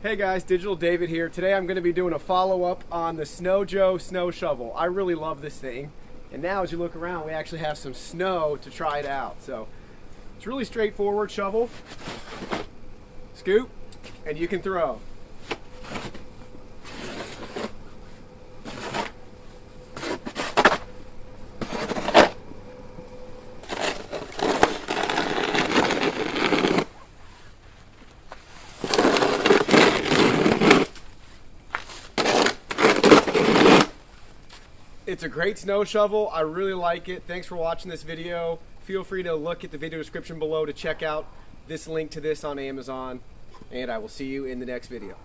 Hey guys, Digital David here. Today I'm going to be doing a follow-up on the Snow Joe snow shovel. I really love this thing. And now as you look around, we actually have some snow to try it out. So it's really straightforward. Shovel, scoop, and you can throw. It's a great snow shovel. I really like it. Thanks for watching this video. Feel free to look at the video description below to check out this link to this on Amazon. And I will see you in the next video.